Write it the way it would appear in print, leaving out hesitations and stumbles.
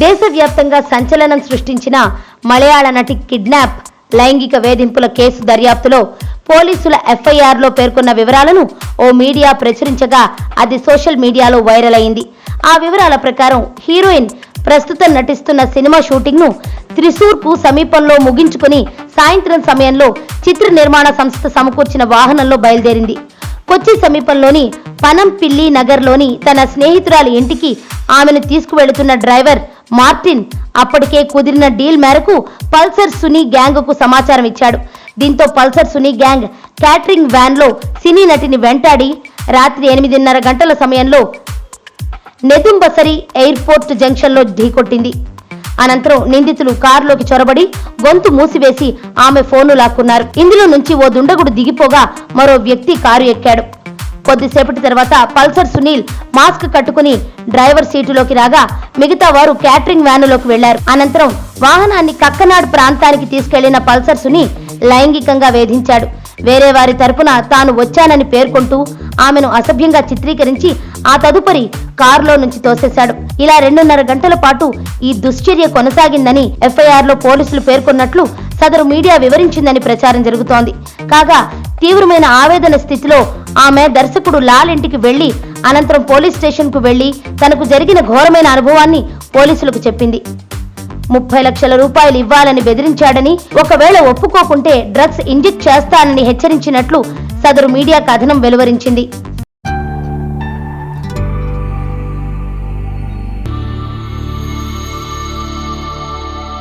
దేశవ్యాప్తంగా సంచలనం సృష్టించిన మలయాళ నటి కిడ్నాప్ లైంగిక వేధింపుల కేసు దర్యాప్తులో పోలీసుల ఎఫ్ఐఆర్లో పేర్కొన్న వివరాలను ఓ మీడియా ప్రచురించగా అది సోషల్ మీడియాలో వైరల్ అయింది. ఆ వివరాల ప్రకారం హీరోయిన్ ప్రస్తుతం నటిస్తున్న సినిమా షూటింగ్ను త్రిశూర్కు సమీపంలో ముగించుకుని సాయంత్రం సమయంలో చిత్ర నిర్మాణ సంస్థ సమకూర్చిన వాహనంలో బయలుదేరింది. కొచ్చి సమీపంలోని పనంపిల్లి నగర్లోని తన స్నేహితురాలి ఇంటికి ఆమెను తీసుకువెళుతున్న డ్రైవర్ మార్టిన్ అప్పటికే కుదిరిన డీల్ మేరకు పల్సర్ సునీ గ్యాంగ్కు సమాచారం ఇచ్చాడు. దీంతో పల్సర్ సునీ గ్యాంగ్ క్యాటరింగ్ వ్యాన్లో సినీ నటిని వెంటాడి రాత్రి 8:30 గంటల సమయంలో నెదుంబసరి ఎయిర్పోర్ట్ జంక్షన్లో ఢీకొట్టింది. అనంతరం నిందితులు కారులోకి చొరబడి గొంతు మూసివేసి ఆమె ఫోన్ను లాక్కున్నారు. ఇందులో నుంచి ఓ దుండగుడు దిగిపోగా మరో వ్యక్తి కారు ఎక్కాడు. కొద్దిసేపటి తర్వాత పల్సర్ సునీల్ మాస్క్ కట్టుకుని డ్రైవర్ సీటులోకి రాగా మిగతా వారు క్యాటరింగ్ వ్యానులోకి వెళ్లారు. అనంతరం వాహనాన్ని కక్కనాడ్ ప్రాంతానికి తీసుకెళ్లిన పల్సర్ సునీల్ లైంగికంగా వేధించాడు. వేరే వారి తరపున తాను వచ్చానని పేర్కొంటూ ఆమెను అసభ్యంగా చిత్రీకరించి ఆ తదుపరి కారులో నుంచి తోసేశాడు. ఇలా 2:30 గంటల పాటు ఈ దుశ్చర్య కొనసాగిందని ఎఫ్ఐఆర్లో పోలీసులు పేర్కొన్నట్లు సదరు మీడియా వివరించిందని ప్రచారం జరుగుతోంది. కాగా తీవ్రమైన ఆవేదన స్థితిలో ఆమె దర్శకుడు లాల్ ఇంటికి వెళ్లి అనంతరం పోలీస్ స్టేషన్కు వెళ్లి తనకు జరిగిన ఘోరమైన అనుభవాన్ని పోలీసులకు చెప్పింది. 30 లక్షల రూపాయలు ఇవ్వాలని బెదిరించాడని, ఒకవేళ ఒప్పుకోకుంటే డ్రగ్స్ ఇంజెక్ట్ చేస్తానని హెచ్చరించినట్లు సదరు మీడియా కథనం వెలువరించింది.